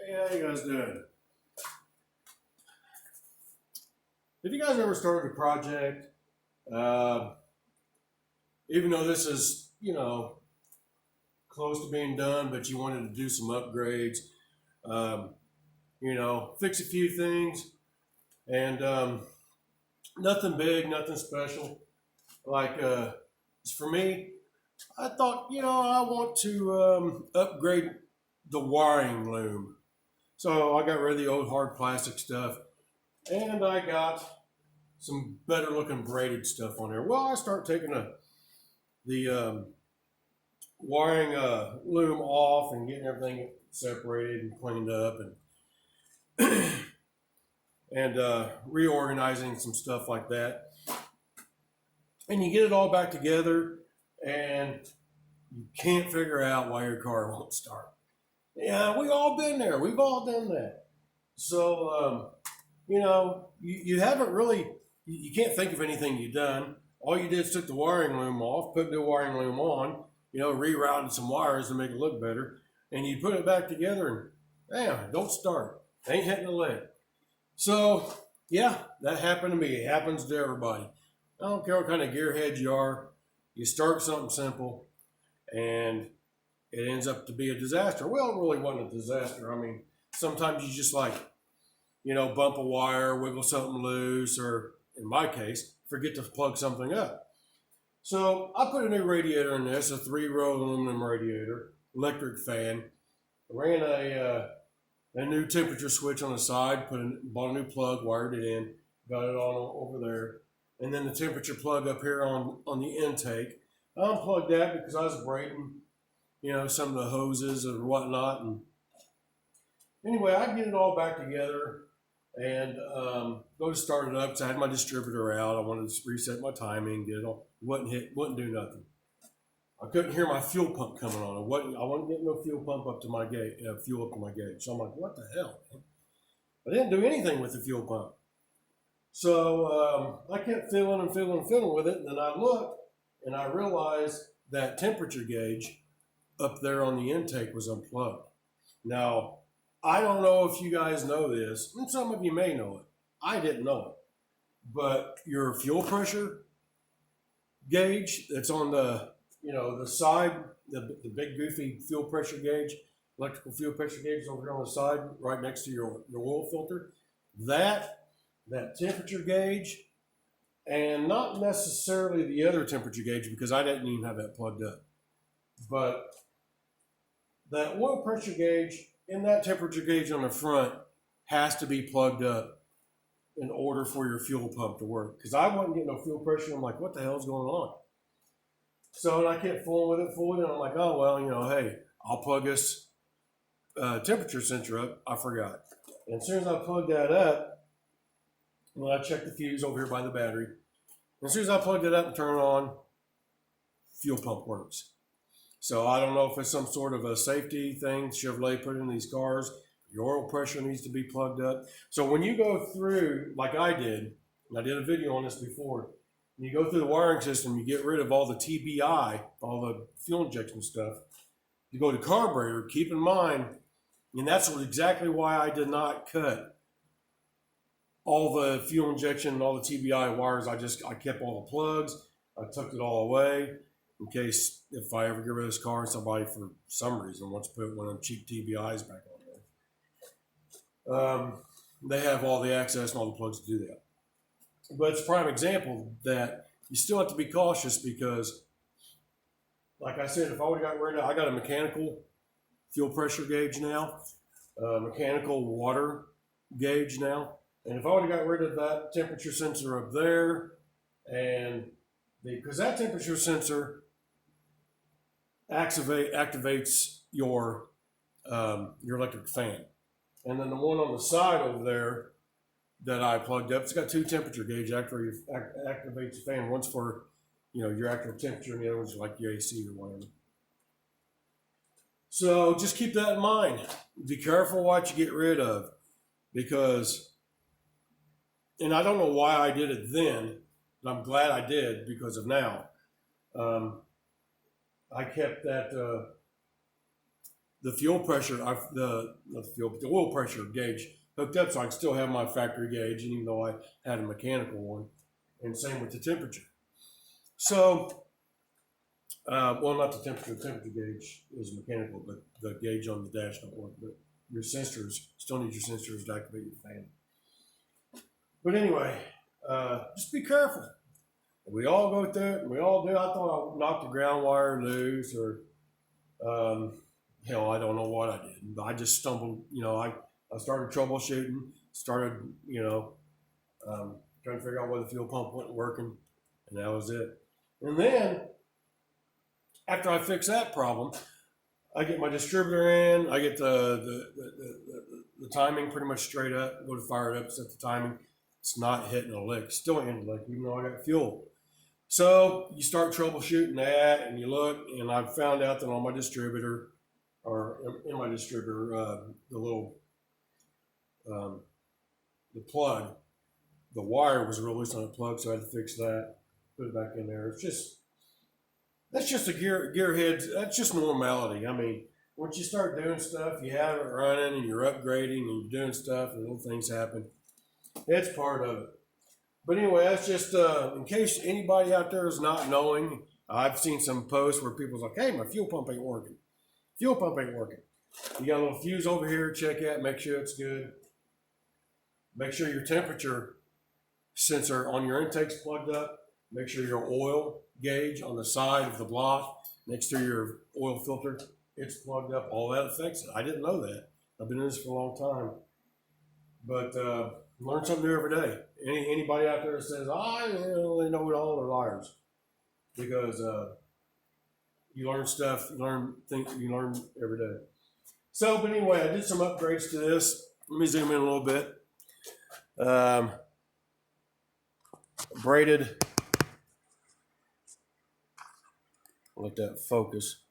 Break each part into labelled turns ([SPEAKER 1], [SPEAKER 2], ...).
[SPEAKER 1] Hey, how you guys doing? Have you guys ever started a project, uh, even though this is, close to being done, but you wanted to do some upgrades, um, fix a few things, and nothing big, nothing special. Like, for me, I thought, I want to upgrade the wiring loom. So I got rid of the old hard plastic stuff, and I got some better looking braided stuff on there. Well, I start taking the wiring loom off and getting everything separated and cleaned up and and reorganizing some stuff like that. And you get it all back together, and you can't figure out why your car won't start. Yeah, we've all been there. We've all done that. So, you haven't really, you can't think of anything you've done. All you did is took the wiring loom off, put the wiring loom on, rerouted some wires to make it look better, and you put it back together and, damn, don't start. Ain't hitting the lead. So, yeah, that happened to me. It happens to everybody. I don't care what kind of gearhead you are. You start something simple, and it ends up to be a disaster. Well, it really wasn't a disaster. I mean, sometimes you just bump a wire, wiggle something loose, or in my case, forget to plug something up. So I put a new radiator in this, a 3-row aluminum radiator, electric fan. Ran a new temperature switch on the side, bought a new plug, wired it in, got it on over there. And then the temperature plug up here on the intake. I unplugged that because I was braiding, some of the hoses or whatnot. And anyway, I get it all back together and go to start it up because I had my distributor out. I wanted to reset my timing, get it all. Wouldn't do nothing. I couldn't hear my fuel pump coming on. I wasn't getting no fuel up to my gauge. So I'm like, what the hell, man? I didn't do anything with the fuel pump. So I kept feeling with it, and then I looked and I realized that temperature gauge up there on the intake was unplugged. Now, I don't know if you guys know this, and some of you may know it. I didn't know it. But your fuel pressure gauge that's on the side, the big goofy fuel pressure gauge, electrical fuel pressure gauge over here on the side, right next to your oil filter, that temperature gauge, and not necessarily the other temperature gauge because I didn't even have that plugged up, but that oil pressure gauge and that temperature gauge on the front has to be plugged up in order for your fuel pump to work. Because I wasn't getting no fuel pressure. I'm like, what the hell's going on? So I kept fooling with it, and I'm like, oh, well, hey, I'll plug this temperature sensor up. I forgot. And as soon as I plugged that up, I checked the fuse over here by the battery. And as soon as I plugged it up and turned it on, fuel pump works. So I don't know if it's some sort of a safety thing Chevrolet put in these cars. Your oil pressure needs to be plugged up. So when you go through, like I did, and I did a video on this before, when you go through the wiring system, you get rid of all the TBI, all the fuel injection stuff. You go to carburetor, keep in mind, and that's exactly why I did not cut all the fuel injection and all the TBI wires. I kept all the plugs. I took it all away in case if I ever get rid of this car and somebody for some reason wants to put one of them cheap TBIs back on there. They have all the access and all the plugs to do that. But it's a prime example that you still have to be cautious because, like I said, if I would have got rid of, I got a mechanical fuel pressure gauge now, mechanical water gauge now. And if I would have got rid of that temperature sensor up there, and because that temperature sensor activates your electric fan, and then the one on the side over there that I plugged up, it's got 2 temperature gauges. Actually, activates the fan. One's for your actual temperature, and the other one's like your AC or whatever. So just keep that in mind. Be careful what you get rid of, because. And I don't know why I did it then, but I'm glad I did because of now. I kept the fuel pressure, the oil pressure gauge hooked up, so I can still have my factory gauge, even though I had a mechanical one. And same with the temperature. So, well, not the temperature. The temperature gauge is mechanical, but the gauge on the dash don't work. But your sensors still need your sensors to activate your fan. But anyway, just be careful. We all go through it. We all do. I thought I knocked the ground wire loose, or hell, I don't know what I did. But I just stumbled. I started troubleshooting. Started, trying to figure out why the fuel pump wasn't working, and that was it. And then after I fix that problem, I get my distributor in. I get the timing pretty much straight up. Go to fire it up, set the timing. It's not hitting a lick. Still hitting a lick, even though I got fuel. So you start troubleshooting that, and you look, and I found out that on my distributor, or in my distributor, the little the plug, the wire was released on the plug, so I had to fix that, put it back in there. That's just a gearhead. That's just normality. I mean, once you start doing stuff, you have it running, and you're upgrading, and you're doing stuff, and little things happen. It's part of it. But anyway, that's just in case anybody out there is not knowing. I've seen some posts where people's like, "Hey, my fuel pump ain't working. Fuel pump ain't working. You got a little fuse over here. Check it. Make sure it's good. Make sure your temperature sensor on your intake's plugged up. Make sure your oil gauge on the side of the block next to your oil filter, it's plugged up. All that affects it. I didn't know that. I've been in this for a long time. But learn something new every day. Anybody out there that says, they know it all, are liars. Because you learn stuff, you learn every day. So, but anyway, I did some upgrades to this. Let me zoom in a little bit. Braided. Let that focus.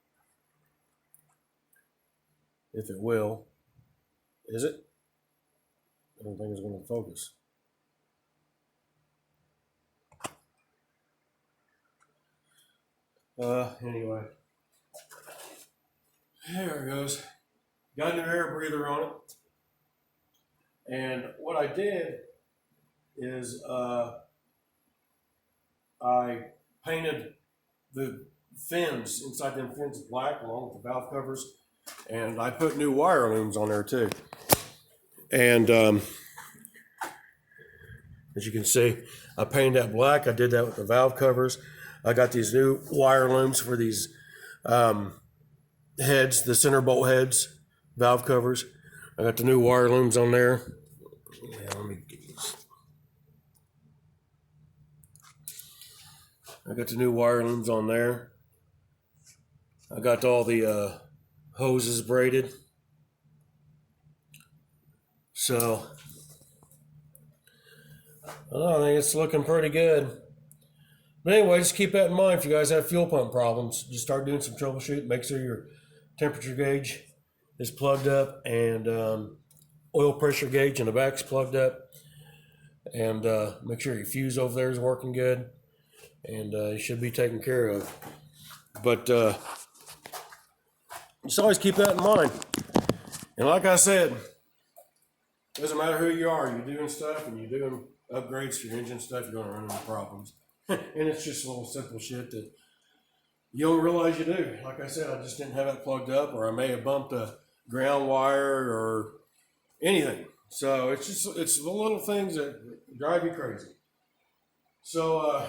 [SPEAKER 1] If it will. Is it? I don't think it's going to focus. Anyway. There it goes. Got a new air breather on it. And what I did is I painted the fins, inside them fins, black along with the valve covers. And I put new wire looms on there too. And as you can see, I painted that black. I did that with the valve covers. I got these new wire looms for these heads, the center bolt heads, valve covers. I got the new wire looms on there. Yeah, let me get these. I got the new wire looms on there. I got all the hoses braided. So, I think it's looking pretty good. But anyway, just keep that in mind if you guys have fuel pump problems. Just start doing some troubleshooting. Make sure your temperature gauge is plugged up, and oil pressure gauge in the back is plugged up. And make sure your fuse over there is working good. And it should be taken care of. But just always keep that in mind. And like I said, doesn't matter who you are, you're doing stuff and you're doing upgrades to your engine stuff, you're going to run into problems. And it's just a little simple shit that you don't realize you do. Like I said, I just didn't have it plugged up, or I may have bumped a ground wire or anything. So it's the little things that drive you crazy. So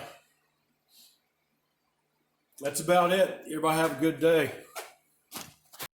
[SPEAKER 1] that's about it. Everybody have a good day.